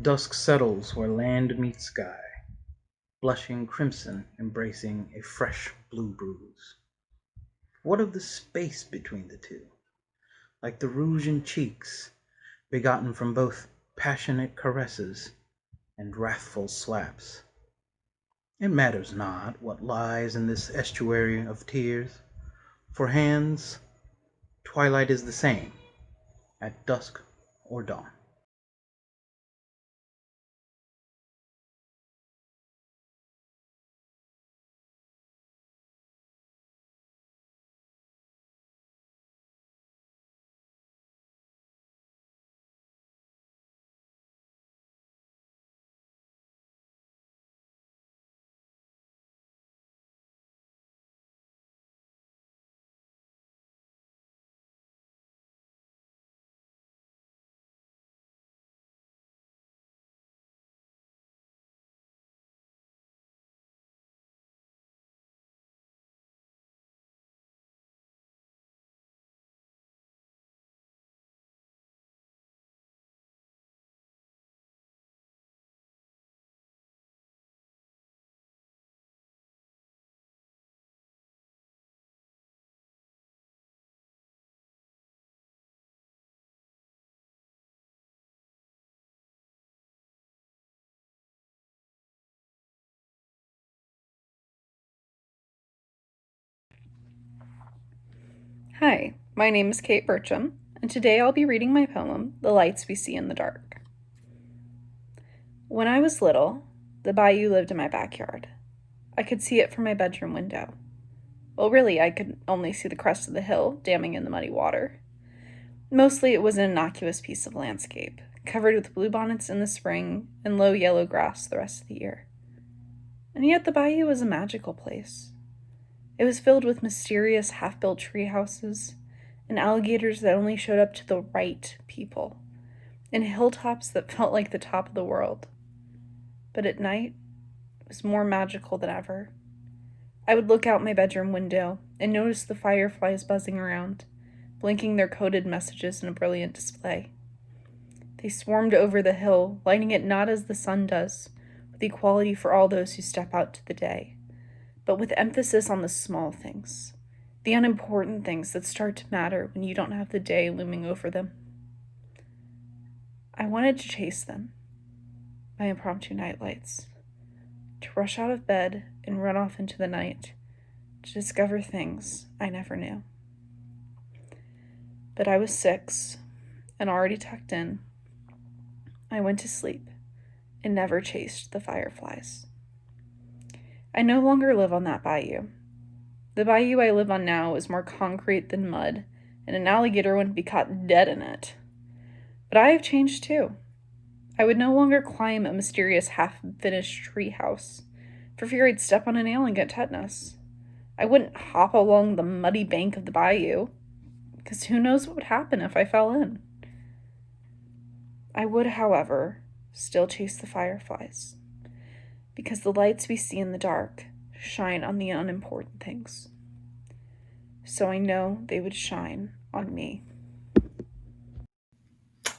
Dusk settles where land meets sky, blushing crimson embracing a fresh blue bruise. What of the space between the two? Like the rouge in cheeks, begotten from both passionate caresses and wrathful slaps. It matters not what lies in this estuary of tears. For hands, twilight is the same, at dusk or dawn. Hi, my name is Kate Burcham, and today I'll be reading my poem, The Lights We See in the Dark. When I was little, the bayou lived in my backyard. I could see it from my bedroom window. Well, really, I could only see the crest of the hill damming in the muddy water. Mostly, it was an innocuous piece of landscape, covered with bluebonnets in the spring and low yellow grass the rest of the year. And yet, the bayou was a magical place. It was filled with mysterious half-built tree houses and alligators that only showed up to the right people, and hilltops that felt like the top of the world. But at night, it was more magical than ever. I would look out my bedroom window and notice the fireflies buzzing around, blinking their coded messages in a brilliant display. They swarmed over the hill, lighting it not as the sun does, with equality for all those who step out to the day, but with emphasis on the small things, the unimportant things that start to matter when you don't have the day looming over them. I wanted to chase them, my impromptu nightlights, to rush out of bed and run off into the night, to discover things I never knew. But I was 6 and already tucked in. I went to sleep and never chased the fireflies. I no longer live on that bayou. The bayou I live on now is more concrete than mud, and an alligator wouldn't be caught dead in it. But I have changed too. I would no longer climb a mysterious half-finished treehouse, for fear I'd step on a nail and get tetanus. I wouldn't hop along the muddy bank of the bayou, because who knows what would happen if I fell in. I would, however, still chase the fireflies, because the lights we see in the dark shine on the unimportant things. So I know they would shine on me.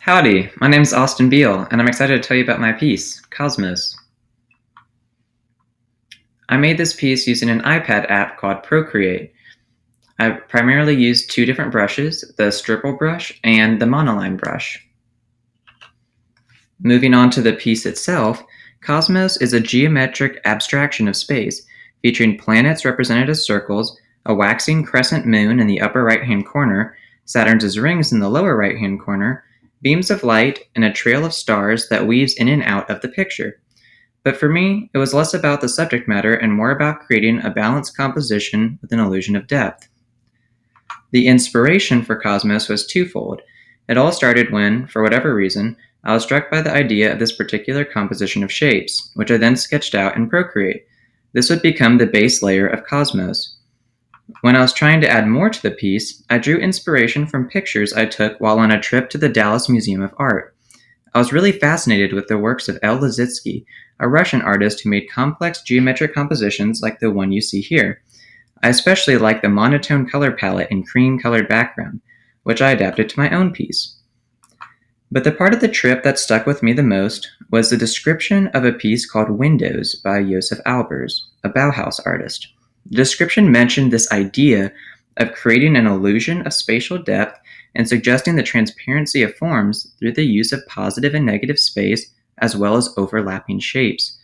Howdy, my name is Austin Beal, and I'm excited to tell you about my piece, Cosmos. I made this piece using an iPad app called Procreate. I primarily used 2 different brushes, the Stipple brush and the Monoline brush. Moving on to the piece itself, Cosmos is a geometric abstraction of space, featuring planets represented as circles, a waxing crescent moon in the upper right-hand corner, Saturn's rings in the lower right-hand corner, beams of light, and a trail of stars that weaves in and out of the picture. But for me, it was less about the subject matter and more about creating a balanced composition with an illusion of depth. The inspiration for Cosmos was twofold. It all started when, for whatever reason, I was struck by the idea of this particular composition of shapes, which I then sketched out in Procreate. This would become the base layer of Cosmos. When I was trying to add more to the piece, I drew inspiration from pictures I took while on a trip to the Dallas Museum of Art. I was really fascinated with the works of El Lissitzky, a Russian artist who made complex geometric compositions like the one you see here. I especially like the monotone color palette and cream-colored background, which I adapted to my own piece. But the part of the trip that stuck with me the most was the description of a piece called Windows by Josef Albers, a Bauhaus artist. The description mentioned this idea of creating an illusion of spatial depth and suggesting the transparency of forms through the use of positive and negative space as well as overlapping shapes.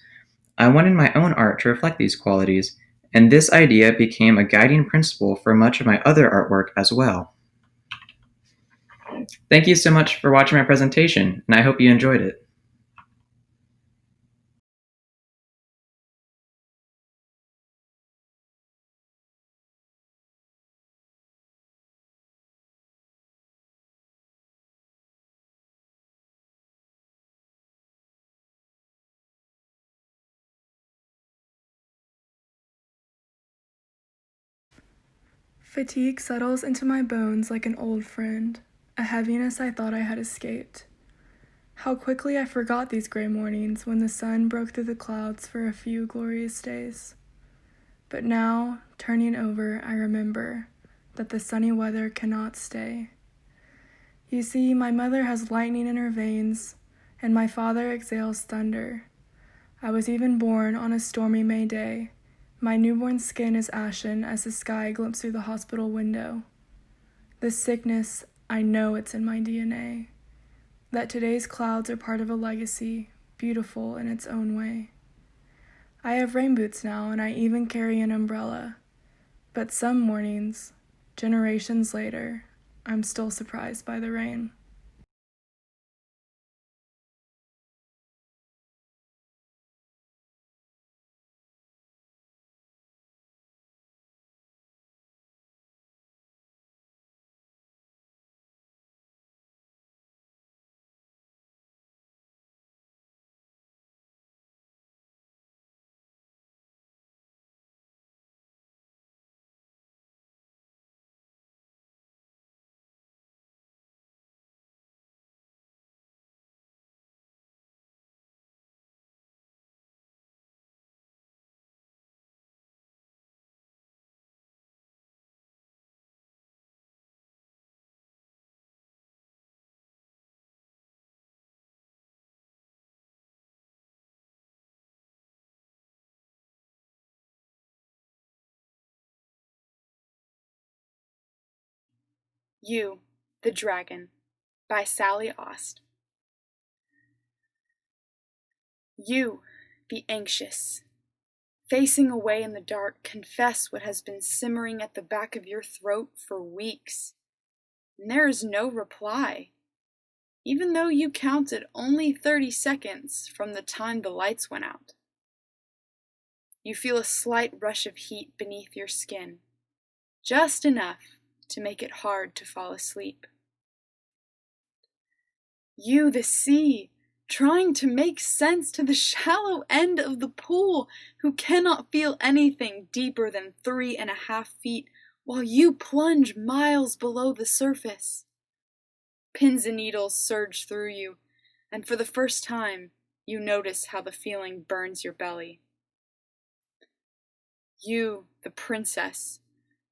I wanted my own art to reflect these qualities, and this idea became a guiding principle for much of my other artwork as well. Thank you so much for watching my presentation, and I hope you enjoyed it. Fatigue settles into my bones like an old friend, a heaviness I thought I had escaped. How quickly I forgot these gray mornings when the sun broke through the clouds for a few glorious days. But now, turning over, I remember that the sunny weather cannot stay. You see, my mother has lightning in her veins, and my father exhales thunder. I was even born on a stormy May day. My newborn skin is ashen as the sky glints through the hospital window. This sickness, I know it's in my DNA. That today's clouds are part of a legacy, beautiful in its own way. I have rain boots now, and I even carry an umbrella. But some mornings, generations later, I'm still surprised by the rain. You, the Dragon, by Sally Aust. You, the anxious, facing away in the dark, confess what has been simmering at the back of your throat for weeks. And there is no reply, even though you counted only 30 seconds from the time the lights went out. You feel a slight rush of heat beneath your skin, just enough to make it hard to fall asleep. You, the sea, trying to make sense to the shallow end of the pool, who cannot feel anything deeper than 3.5 feet, while you plunge miles below the surface. Pins and needles surge through you, and for the first time, you notice how the feeling burns your belly. You, the princess,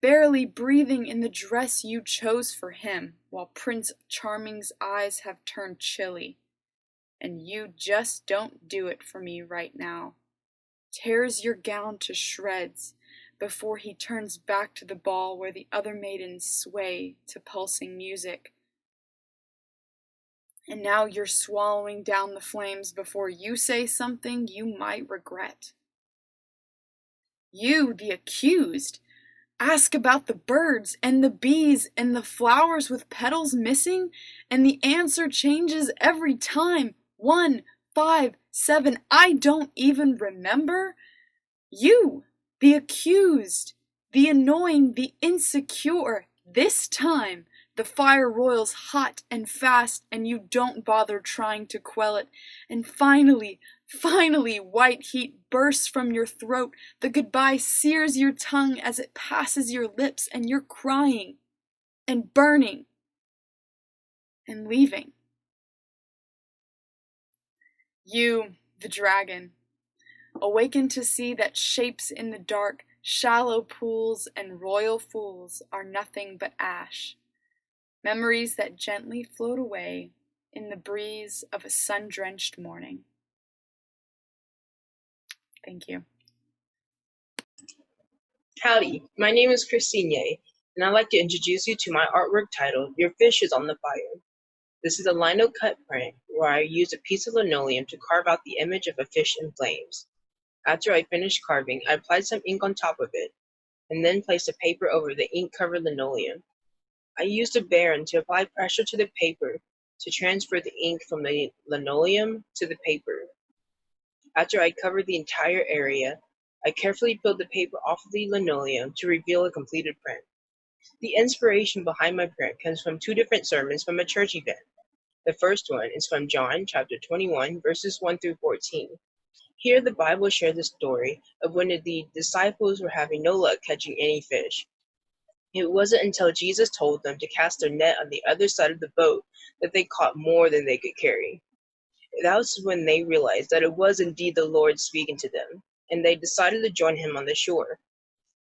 barely breathing in the dress you chose for him, while Prince Charming's eyes have turned chilly. And you just don't do it for me right now. Tears your gown to shreds before he turns back to the ball where the other maidens sway to pulsing music. And now you're swallowing down the flames before you say something you might regret. You, the accused, ask about the birds and the bees and the flowers with petals missing, and the answer changes every time. 1, 5, 7, I don't even remember. You, the accused, the annoying, the insecure. This time, the fire roils hot and fast, and you don't bother trying to quell it. And finally, white heat bursts from your throat. The goodbye sears your tongue as it passes your lips, and you're crying and burning and leaving. You, the dragon, awaken to see that shapes in the dark, shallow pools and royal fools are nothing but ash. Memories that gently float away in the breeze of a sun-drenched morning. Thank you. Howdy, my name is Christine Ye, and I'd like to introduce you to my artwork titled Your Fish is on the Fire. This is a lino cut print where I used a piece of linoleum to carve out the image of a fish in flames. After I finished carving, I applied some ink on top of it, and then placed a paper over the ink-covered linoleum. I used a baren to apply pressure to the paper to transfer the ink from the linoleum to the paper. After I covered the entire area, I carefully peeled the paper off of the linoleum to reveal a completed print. The inspiration behind my print comes from two different sermons from a church event. The first one is from John chapter 21, verses 1 through 14. Here the Bible shares the story of when the disciples were having no luck catching any fish. It wasn't until Jesus told them to cast their net on the other side of the boat that they caught more than they could carry. That was when they realized that it was indeed the Lord speaking to them, and they decided to join him on the shore.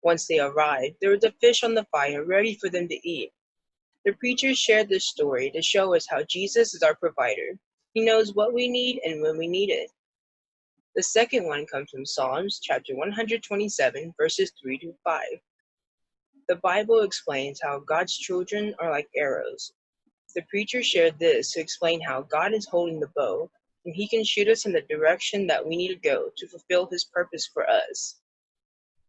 Once they arrived, there was a fish on the fire ready for them to eat. The preachers shared this story to show us how Jesus is our provider. He knows what we need and when we need it. The second one comes from Psalms chapter 127, verses 3 to 5. The Bible explains how God's children are like arrows. The preacher shared this to explain how God is holding the bow, and he can shoot us in the direction that we need to go to fulfill his purpose for us.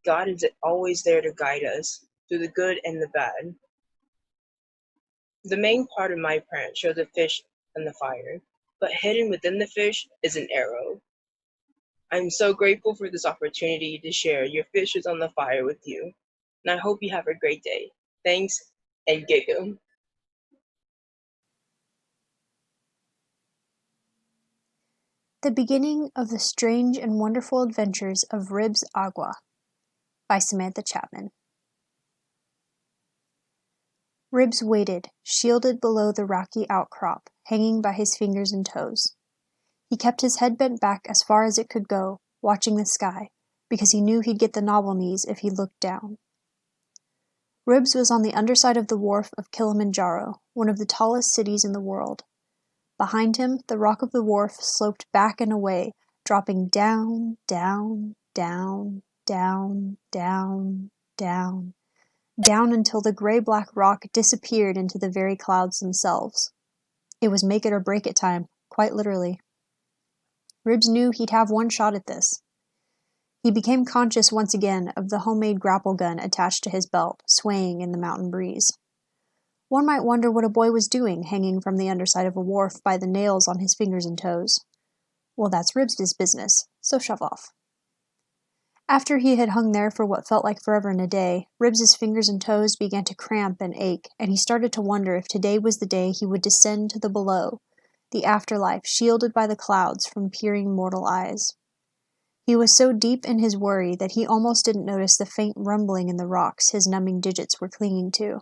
God is always there to guide us through the good and the bad. The main part of my print shows a fish and the fire, but hidden within the fish is an arrow. I'm so grateful for this opportunity to share Your Fish is on the Fire with you, and I hope you have a great day. Thanks, and Giggle. The Beginning of the Strange and Wonderful Adventures of Ribs Agua by Samantha Chapman. Ribs waited, shielded below the rocky outcrop, hanging by his fingers and toes. He kept his head bent back as far as it could go, watching the sky, because he knew he'd get the novel knees if he looked down. Ribs was on the underside of the wharf of Kilimanjaro, one of the tallest cities in the world. Behind him, the rock of the wharf sloped back and away, dropping down, down, down, down, down, down, down until the gray-black rock disappeared into the very clouds themselves. It was make it or break it time, quite literally. Ribs knew he'd have one shot at this. He became conscious once again of the homemade grapple gun attached to his belt, swaying in the mountain breeze. One might wonder what a boy was doing hanging from the underside of a wharf by the nails on his fingers and toes. Well, that's Ribs' business, so shove off. After he had hung there for what felt like forever and a day, Ribs' fingers and toes began to cramp and ache, and he started to wonder if today was the day he would descend to the below, the afterlife shielded by the clouds from peering mortal eyes. He was so deep in his worry that he almost didn't notice the faint rumbling in the rocks his numbing digits were clinging to.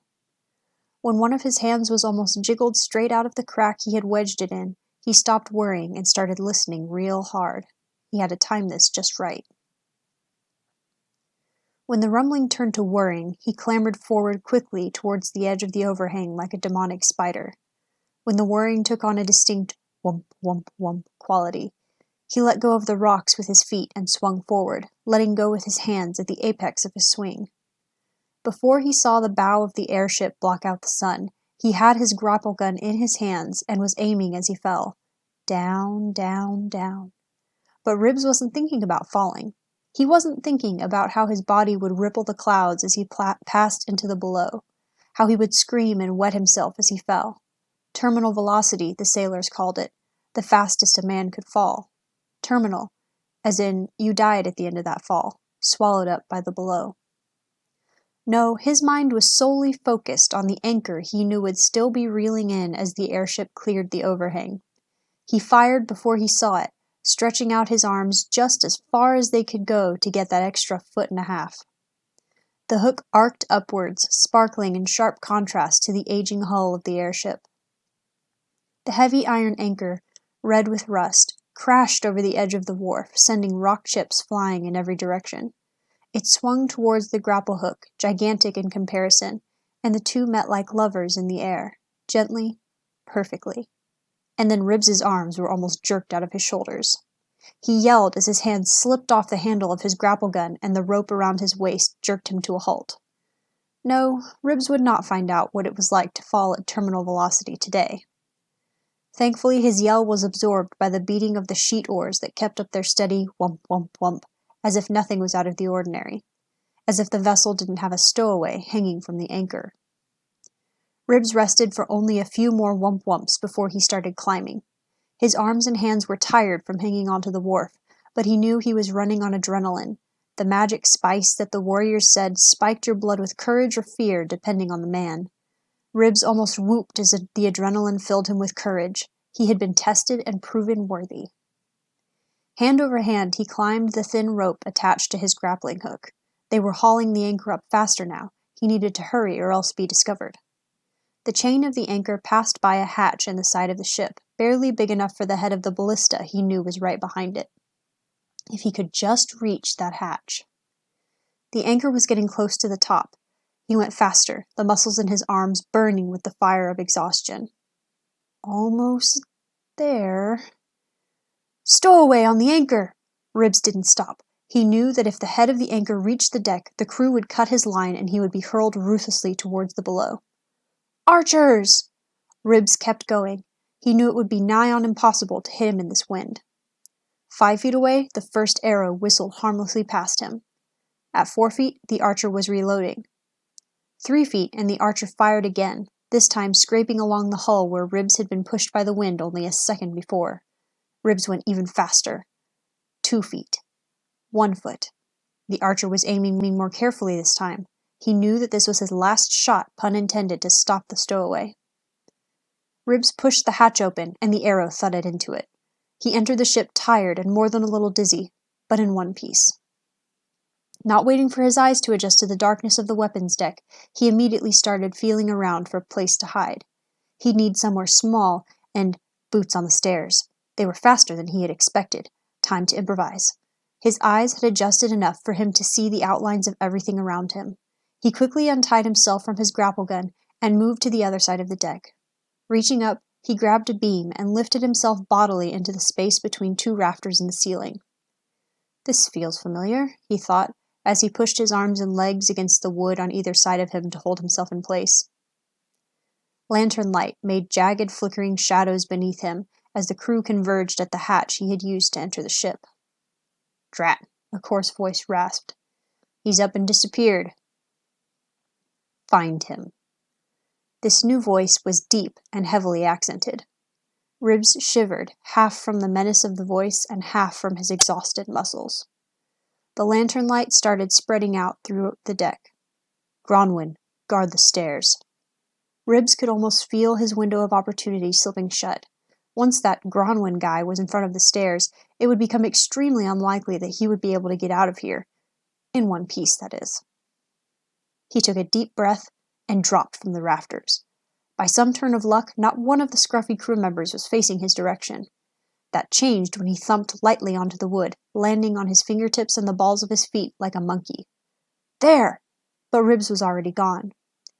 When one of his hands was almost jiggled straight out of the crack he had wedged it in, he stopped worrying and started listening real hard. He had to time this just right. When the rumbling turned to whirring, he clambered forward quickly towards the edge of the overhang like a demonic spider. When the whirring took on a distinct whump, whump, whump quality, he let go of the rocks with his feet and swung forward, letting go with his hands at the apex of his swing. Before he saw the bow of the airship block out the sun, he had his grapple gun in his hands and was aiming as he fell. Down, down, down. But Ribs wasn't thinking about falling. He wasn't thinking about how his body would ripple the clouds as he passed into the below, how he would scream and wet himself as he fell. Terminal velocity, the sailors called it, the fastest a man could fall. Terminal, as in you died at the end of that fall, swallowed up by the below. No, his mind was solely focused on the anchor he knew would still be reeling in as the airship cleared the overhang. He fired before he saw it, stretching out his arms just as far as they could go to get that extra foot and a half. The hook arced upwards, sparkling in sharp contrast to the aging hull of the airship. The heavy iron anchor, red with rust, crashed over the edge of the wharf, sending rock chips flying in every direction. It swung towards the grapple hook, gigantic in comparison, and the two met like lovers in the air, gently, perfectly. and then Ribs's arms were almost jerked out of his shoulders. He yelled as his hand slipped off the handle of his grapple gun and the rope around his waist jerked him to a halt. No, Ribs would not find out what it was like to fall at terminal velocity today. Thankfully, his yell was absorbed by the beating of the sheet oars that kept up their steady whump, whump, whump, as if nothing was out of the ordinary, as if the vessel didn't have a stowaway hanging from the anchor. Ribs rested for only a few more whump whumps before he started climbing. His arms and hands were tired from hanging onto the wharf, but he knew he was running on adrenaline, the magic spice that the warriors said spiked your blood with courage or fear depending on the man. Ribs almost whooped as the adrenaline filled him with courage. He had been tested and proven worthy. Hand over hand, he climbed the thin rope attached to his grappling hook. They were hauling the anchor up faster now. He needed to hurry or else be discovered. The chain of the anchor passed by a hatch in the side of the ship, barely big enough for the head of the ballista he knew was right behind it. If he could just reach that hatch. The anchor was getting close to the top. He went faster, the muscles in his arms burning with the fire of exhaustion. Almost there. Stowaway on the anchor! Ribs didn't stop. He knew that if the head of the anchor reached the deck, the crew would cut his line and he would be hurled ruthlessly towards the below. Archers! Ribs kept going. He knew it would be nigh on impossible to hit him in this wind. 5 feet away, the first arrow whistled harmlessly past him. At 4 feet, the archer was reloading. 3 feet, and the archer fired again, this time scraping along the hull where Ribs had been pushed by the wind only a second before. Ribs went even faster. 2 feet. 1 foot. The archer was aiming more carefully this time. He knew that this was his last shot, pun intended, to stop the stowaway. Ribs pushed the hatch open, and the arrow thudded into it. He entered the ship tired and more than a little dizzy, but in one piece. Not waiting for his eyes to adjust to the darkness of the weapons deck, he immediately started feeling around for a place to hide. He'd need somewhere small and boots on the stairs. They were faster than he had expected. Time to improvise. His eyes had adjusted enough for him to see the outlines of everything around him. He quickly untied himself from his grapple gun and moved to the other side of the deck. Reaching up, he grabbed a beam and lifted himself bodily into the space between 2 rafters in the ceiling. This feels familiar, he thought, as he pushed his arms and legs against the wood on either side of him to hold himself in place. Lantern light made jagged flickering shadows beneath him as the crew converged at the hatch he had used to enter the ship. Drat, a coarse voice rasped. He's up and disappeared. Find him. This new voice was deep and heavily accented. Ribs shivered, half from the menace of the voice and half from his exhausted muscles. The lantern light started spreading out through the deck. Gronwyn, guard the stairs. Ribs could almost feel his window of opportunity slipping shut. Once that Gronwyn guy was in front of the stairs, it would become extremely unlikely that he would be able to get out of here. In one piece, that is. He took a deep breath and dropped from the rafters. By some turn of luck, not one of the scruffy crew members was facing his direction. That changed when he thumped lightly onto the wood, landing on his fingertips and the balls of his feet like a monkey. There! But Ribs was already gone.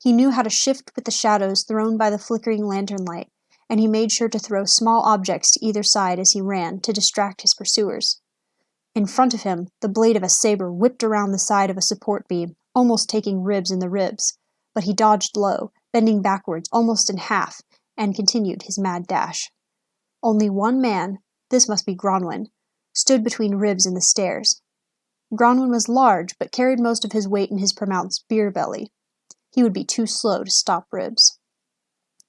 He knew how to shift with the shadows thrown by the flickering lantern light, and he made sure to throw small objects to either side as he ran to distract his pursuers. In front of him, the blade of a saber whipped around the side of a support beam, almost taking Ribs in the ribs, but he dodged low, bending backwards almost in half, and continued his mad dash. Only one man, this must be Gronwyn, stood between Ribs and the stairs. Gronwyn was large, but carried most of his weight in his pronounced beer belly. He would be too slow to stop Ribs.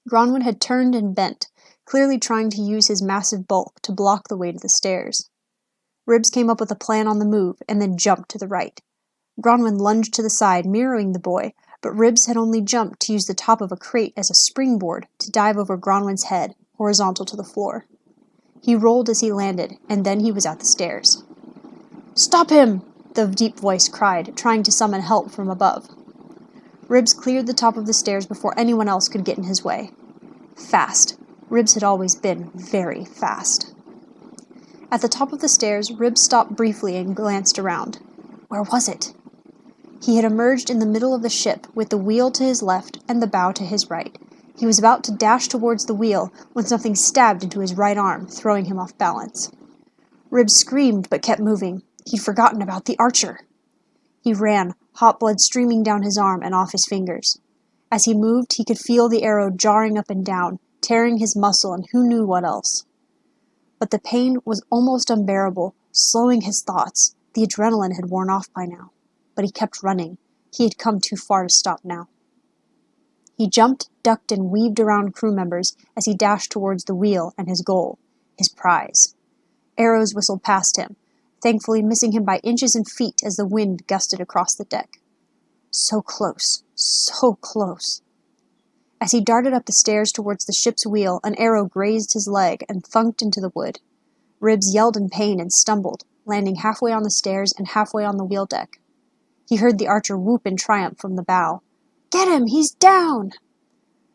Gronwyn had turned and bent, clearly trying to use his massive bulk to block the weight of the stairs. Ribs came up with a plan on the move, and then jumped to the right. Gronwyn lunged to the side, mirroring the boy, but Ribs had only jumped to use the top of a crate as a springboard to dive over Gronwyn's head, horizontal to the floor. He rolled as he landed, and then he was at the stairs. "Stop him!" the deep voice cried, trying to summon help from above. Ribs cleared the top of the stairs before anyone else could get in his way. Fast. Ribs had always been very fast. At the top of the stairs, Ribs stopped briefly and glanced around. Where was it? He had emerged in the middle of the ship, with the wheel to his left and the bow to his right. He was about to dash towards the wheel when something stabbed into his right arm, throwing him off balance. Ribs screamed but kept moving. He'd forgotten about the archer. He ran, hot blood streaming down his arm and off his fingers. As he moved, he could feel the arrow jarring up and down, tearing his muscle and who knew what else. But the pain was almost unbearable, slowing his thoughts. The adrenaline had worn off by now. But he kept running. He had come too far to stop now. He jumped, ducked, and weaved around crew members as he dashed towards the wheel and his goal, his prize. Arrows whistled past him, thankfully missing him by inches and feet as the wind gusted across the deck. So close, so close. As he darted up the stairs towards the ship's wheel, an arrow grazed his leg and thunked into the wood. Ribs yelled in pain and stumbled, landing halfway on the stairs and halfway on the wheel deck. He heard the archer whoop in triumph from the bow. "Get him! He's down!"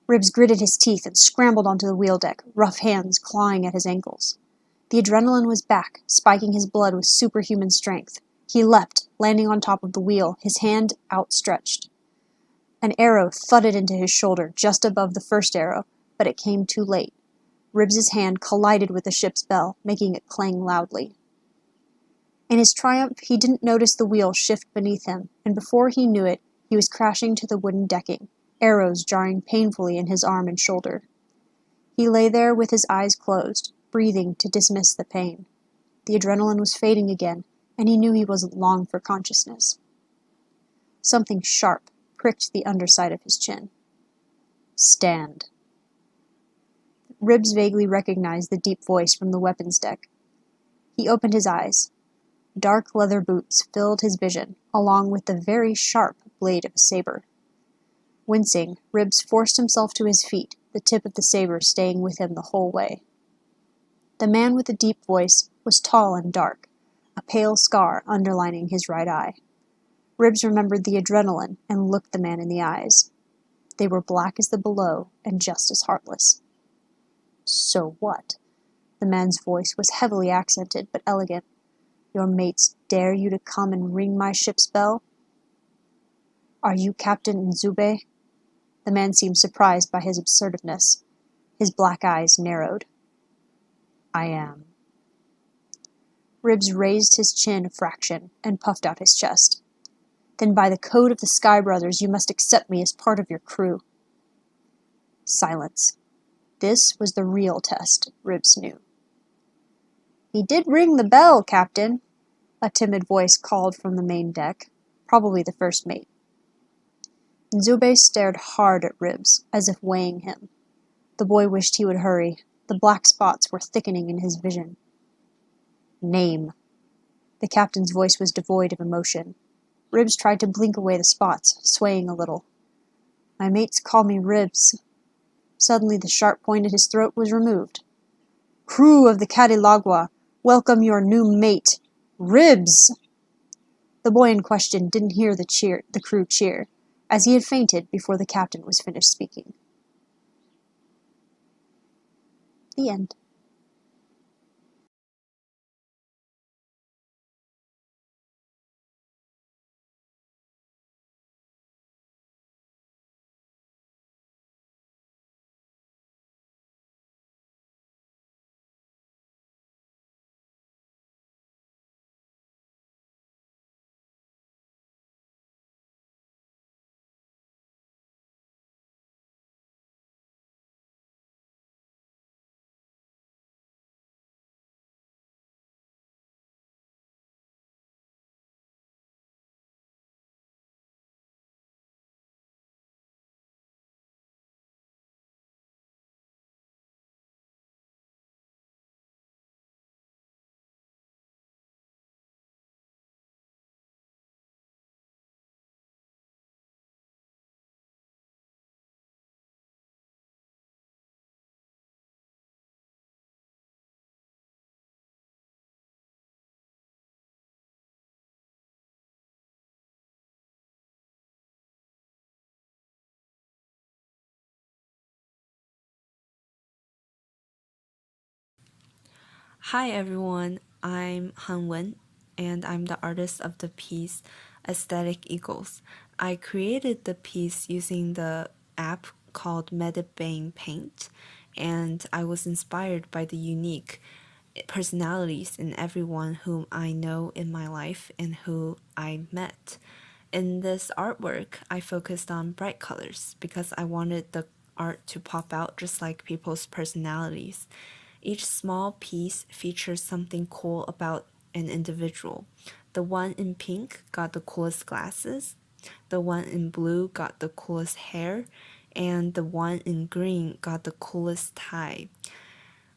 Ribs gritted his teeth and scrambled onto the wheel deck, rough hands clawing at his ankles. The adrenaline was back, spiking his blood with superhuman strength. He leapt, landing on top of the wheel, his hand outstretched. An arrow thudded into his shoulder just above the first arrow, but it came too late. Ribs's hand collided with the ship's bell, making it clang loudly. In his triumph, he didn't notice the wheel shift beneath him, and before he knew it, he was crashing to the wooden decking, arrows jarring painfully in his arm and shoulder. He lay there with his eyes closed, breathing to dismiss the pain. The adrenaline was fading again, and he knew he wasn't long for consciousness. Something sharp pricked the underside of his chin. "Stand." Ribs vaguely recognized the deep voice from the weapons deck. He opened his eyes. Dark leather boots filled his vision, along with the very sharp blade of a saber. Wincing, Ribs forced himself to his feet, the tip of the saber staying with him the whole way. The man with the deep voice was tall and dark, a pale scar underlining his right eye. Ribs remembered the adrenaline and looked the man in the eyes. They were black as the below and just as heartless. "So what?" The man's voice was heavily accented but elegant. "Your mates dare you to come and ring my ship's bell? Are you Captain Nzube?" The man seemed surprised by his absurdiveness. His black eyes narrowed. "I am." Ribs raised his chin a fraction and puffed out his chest. "Then by the code of the Sky Brothers you must accept me as part of your crew." Silence. This was the real test, Ribs knew. "He did ring the bell, Captain," a timid voice called from the main deck, probably the first mate. Nzube stared hard at Ribs, as if weighing him. The boy wished he would hurry. The black spots were thickening in his vision. "Name." The captain's voice was devoid of emotion. Ribs tried to blink away the spots, swaying a little. "My mates call me Ribs." Suddenly the sharp point at his throat was removed. "Crew of the Cadilagua, welcome your new mate, Ribs!" The boy in question didn't hear the crew cheer, as he had fainted before the captain was finished speaking. The end. Hi everyone, I'm Han Wen, and I'm the artist of the piece Aesthetic Eagles. I created the piece using the app called Medibane Paint, and I was inspired by the unique personalities in everyone whom I know in my life and who I met. In this artwork, I focused on bright colors because I wanted the art to pop out just like people's personalities. Each small piece features something cool about an individual. The one in pink got the coolest glasses, the one in blue got the coolest hair, and the one in green got the coolest tie.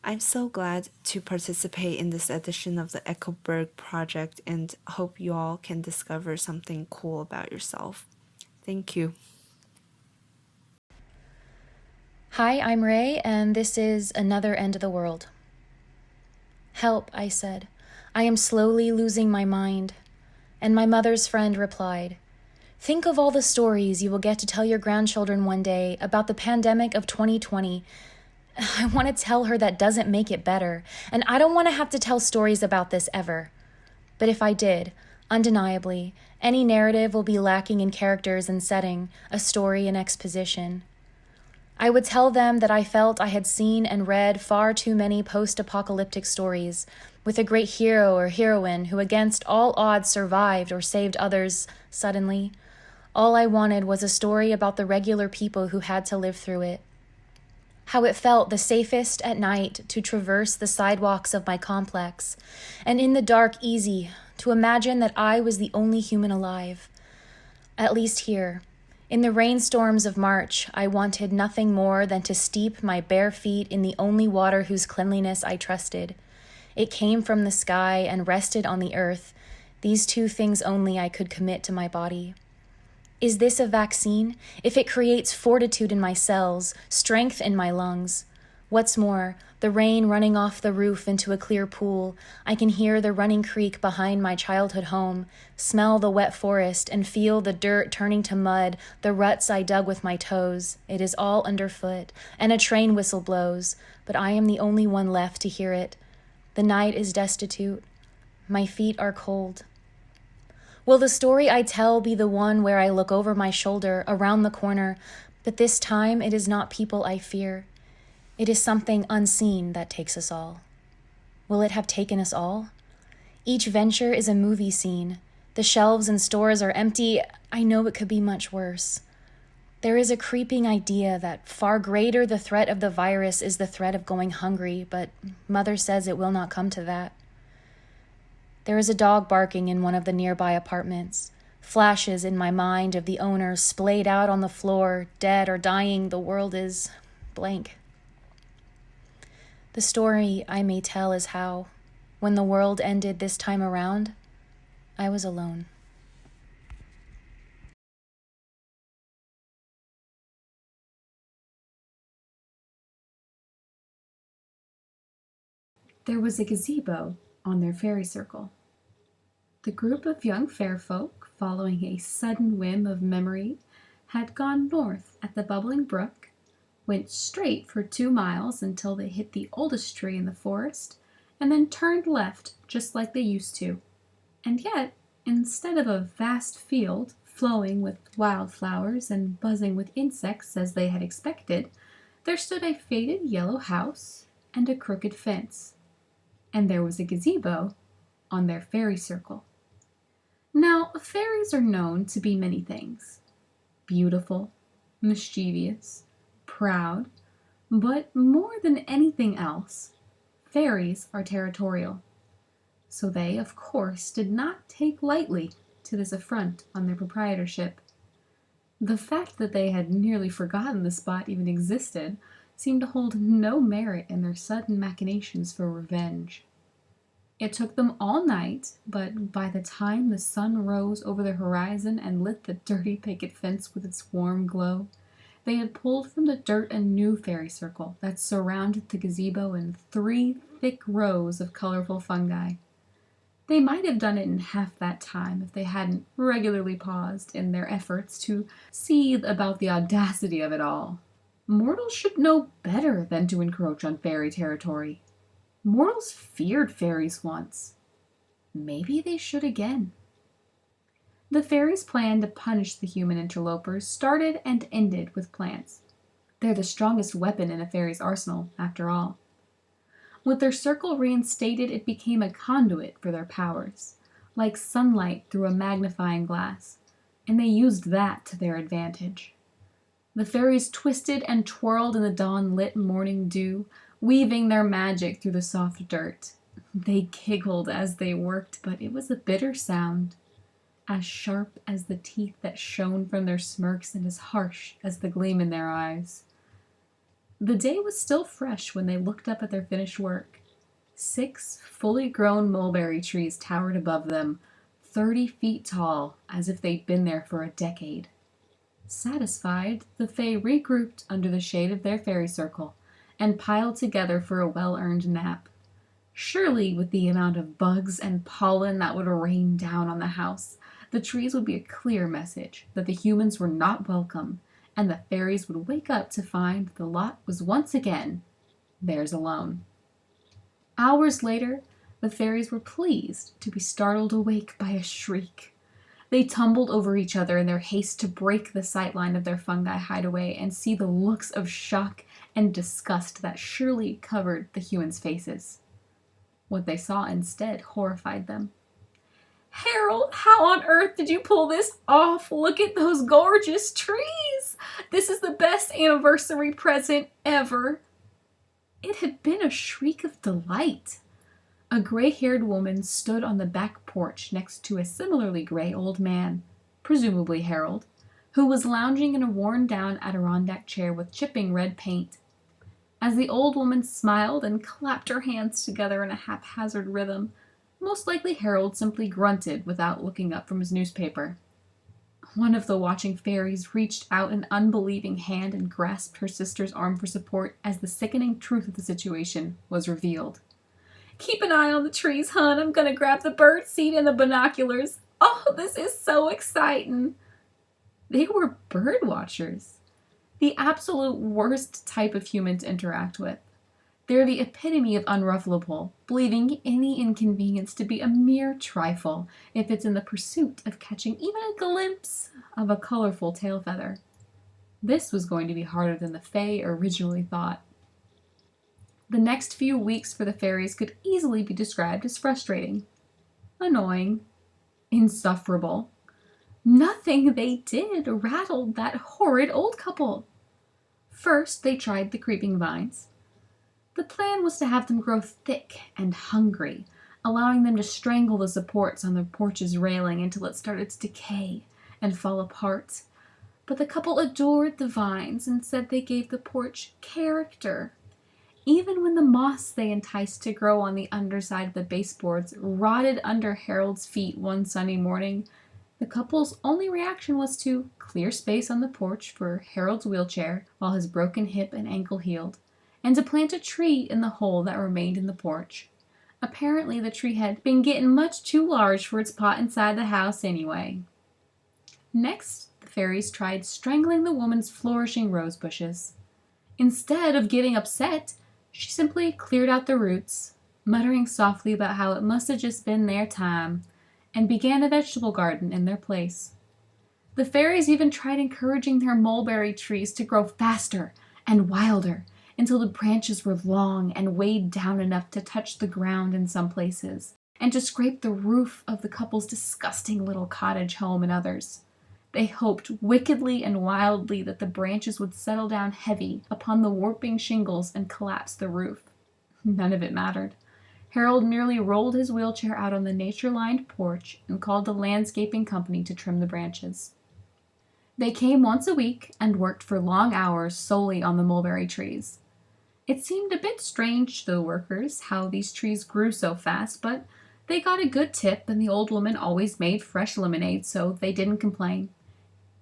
I'm so glad to participate in this edition of the Echoberg project and hope you all can discover something cool about yourself. Thank you. Hi, I'm Ray, and this is Another End of the World. Help, I said. I am slowly losing my mind. And my mother's friend replied, think of all the stories you will get to tell your grandchildren one day about the pandemic of 2020. I want to tell her that doesn't make it better, and I don't want to have to tell stories about this ever. But if I did, undeniably, any narrative will be lacking in characters and setting, a story and exposition. I would tell them that I felt I had seen and read far too many post-apocalyptic stories, with a great hero or heroine who against all odds survived or saved others suddenly. All I wanted was a story about the regular people who had to live through it. How it felt the safest at night to traverse the sidewalks of my complex, and in the dark easy to imagine that I was the only human alive. At least here, in the rainstorms of March, I wanted nothing more than to steep my bare feet in the only water whose cleanliness I trusted. It came from the sky and rested on the earth. These two things only I could commit to my body. Is this a vaccine? If it creates fortitude in my cells, strength in my lungs. What's more, the rain running off the roof into a clear pool, I can hear the running creek behind my childhood home, smell the wet forest, and feel the dirt turning to mud, the ruts I dug with my toes. It is all underfoot, and a train whistle blows, but I am the only one left to hear it. The night is destitute. My feet are cold. Will the story I tell be the one where I look over my shoulder, around the corner, but this time it is not people I fear. It is something unseen that takes us all. Will it have taken us all? Each venture is a movie scene. The shelves and stores are empty. I know it could be much worse. There is a creeping idea that far greater the threat of the virus is the threat of going hungry, but Mother says it will not come to that. There is a dog barking in one of the nearby apartments. Flashes in my mind of the owner splayed out on the floor, dead or dying. The world is blank. The story I may tell is how, when the world ended this time around, I was alone. There was a gazebo on their fairy circle. The group of young fair folk, following a sudden whim of memory, had gone north at the bubbling brook, went straight for 2 miles until they hit the oldest tree in the forest, and then turned left just like they used to. And yet, instead of a vast field flowing with wildflowers and buzzing with insects as they had expected, there stood a faded yellow house and a crooked fence. And there was a gazebo on their fairy circle. Now, fairies are known to be many things. Beautiful, mischievous, proud, but more than anything else, fairies are territorial. So they, of course, did not take lightly to this affront on their proprietorship. The fact that they had nearly forgotten the spot even existed seemed to hold no merit in their sudden machinations for revenge. It took them all night, but by the time the sun rose over the horizon and lit the dirty picket fence with its warm glow, they had pulled from the dirt a new fairy circle that surrounded the gazebo in 3 thick rows of colorful fungi. They might have done it in half that time if they hadn't regularly paused in their efforts to seethe about the audacity of it all. Mortals should know better than to encroach on fairy territory. Mortals feared fairies once. Maybe they should again. The fairies' plan to punish the human interlopers started and ended with plants. They're the strongest weapon in a fairy's arsenal, after all. With their circle reinstated, it became a conduit for their powers, like sunlight through a magnifying glass, and they used that to their advantage. The fairies twisted and twirled in the dawn-lit morning dew, weaving their magic through the soft dirt. They giggled as they worked, but it was a bitter sound, as sharp as the teeth that shone from their smirks and as harsh as the gleam in their eyes. The day was still fresh when they looked up at their finished work. 6 fully grown mulberry trees towered above them, 30 feet tall, as if they'd been there for a decade. Satisfied, the Fae regrouped under the shade of their fairy circle and piled together for a well-earned nap. Surely, with the amount of bugs and pollen that would rain down on the house, the trees would be a clear message that the humans were not welcome, and the fairies would wake up to find the lot was once again theirs alone. Hours later, the fairies were pleased to be startled awake by a shriek. They tumbled over each other in their haste to break the sightline of their fungi hideaway and see the looks of shock and disgust that surely covered the humans' faces. What they saw instead horrified them. "Harold, how on earth did you pull this off? Look at those gorgeous trees! This is the best anniversary present ever!" It had been a shriek of delight. A gray-haired woman stood on the back porch next to a similarly gray old man, presumably Harold, who was lounging in a worn-down Adirondack chair with chipping red paint. As the old woman smiled and clapped her hands together in a haphazard rhythm, most likely Harold simply grunted without looking up from his newspaper. One of the watching fairies reached out an unbelieving hand and grasped her sister's arm for support as the sickening truth of the situation was revealed. "Keep an eye on the trees, hon. I'm gonna grab the bird seed and the binoculars. Oh, this is so exciting." They were bird watchers. The absolute worst type of human to interact with. They're the epitome of unruffleable, believing any inconvenience to be a mere trifle if it's in the pursuit of catching even a glimpse of a colorful tail feather. This was going to be harder than the Fae originally thought. The next few weeks for the fairies could easily be described as frustrating, annoying, insufferable. Nothing they did rattled that horrid old couple. First, they tried the creeping vines. The plan was to have them grow thick and hungry, allowing them to strangle the supports on the porch's railing until it started to decay and fall apart. But the couple adored the vines and said they gave the porch character. Even when the moss they enticed to grow on the underside of the baseboards rotted under Harold's feet one sunny morning, the couple's only reaction was to clear space on the porch for Harold's wheelchair while his broken hip and ankle healed, and to plant a tree in the hole that remained in the porch. Apparently the tree had been getting much too large for its pot inside the house anyway. Next, the fairies tried strangling the woman's flourishing rose bushes. Instead of getting upset, she simply cleared out the roots, muttering softly about how it must have just been their time, and began a vegetable garden in their place. The fairies even tried encouraging their mulberry trees to grow faster and wilder, until the branches were long and weighed down enough to touch the ground in some places, and to scrape the roof of the couple's disgusting little cottage home in others. They hoped wickedly and wildly that the branches would settle down heavy upon the warping shingles and collapse the roof. None of it mattered. Harold merely rolled his wheelchair out on the nature-lined porch and called the landscaping company to trim the branches. They came once a week and worked for long hours solely on the mulberry trees. It seemed a bit strange to the workers how these trees grew so fast, but they got a good tip and the old woman always made fresh lemonade, so they didn't complain.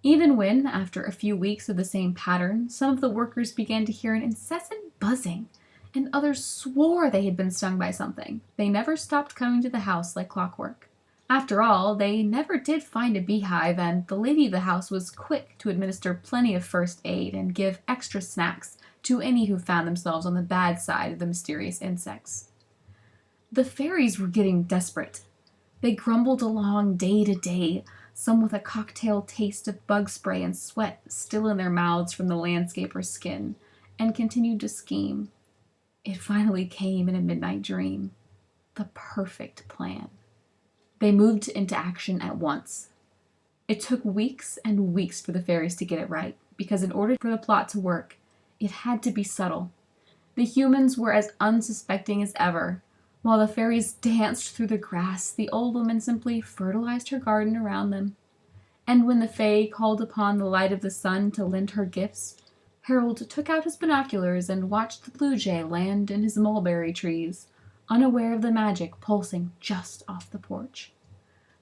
Even when, after a few weeks of the same pattern, some of the workers began to hear an incessant buzzing, and others swore they had been stung by something, they never stopped coming to the house like clockwork. After all, they never did find a beehive, and the lady of the house was quick to administer plenty of first aid and give extra snacks to any who found themselves on the bad side of the mysterious insects. The fairies were getting desperate. They grumbled along day to day, some with a cocktail taste of bug spray and sweat still in their mouths from the landscaper's skin, and continued to scheme. It finally came in a midnight dream. The perfect plan. They moved into action at once. It took weeks and weeks for the fairies to get it right, because in order for the plot to work, it had to be subtle. The humans were as unsuspecting as ever. While the fairies danced through the grass, the old woman simply fertilized her garden around them. And when the fae called upon the light of the sun to lend her gifts, Harold took out his binoculars and watched the blue jay land in his mulberry trees, unaware of the magic pulsing just off the porch.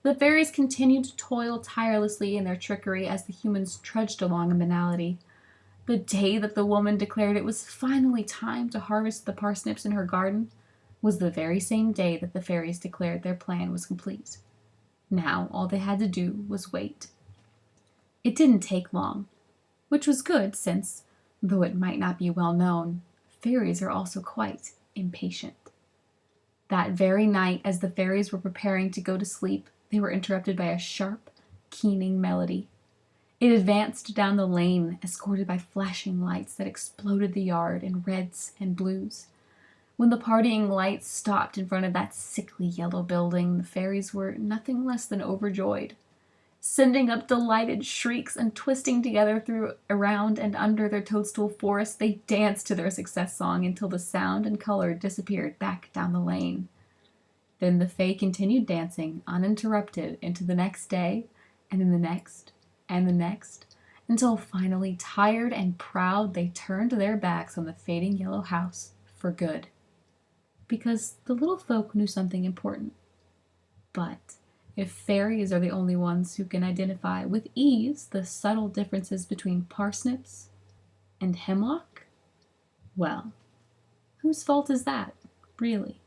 The fairies continued to toil tirelessly in their trickery as the humans trudged along in banality. The day that the woman declared it was finally time to harvest the parsnips in her garden was the very same day that the fairies declared their plan was complete. Now all they had to do was wait. It didn't take long, which was good since, though it might not be well known, fairies are also quite impatient. That very night, as the fairies were preparing to go to sleep, they were interrupted by a sharp, keening melody. It advanced down the lane, escorted by flashing lights that exploded the yard in reds and blues. When the partying lights stopped in front of that sickly yellow building, the fairies were nothing less than overjoyed. Sending up delighted shrieks and twisting together through, around, and under their toadstool forest, they danced to their success song until the sound and color disappeared back down the lane. Then the fae continued dancing, uninterrupted, into the next day, and in the next, and the next, until finally, tired and proud, they turned their backs on the fading yellow house for good. Because the little folk knew something important. But if fairies are the only ones who can identify with ease the subtle differences between parsnips and hemlock, well, whose fault is that, really?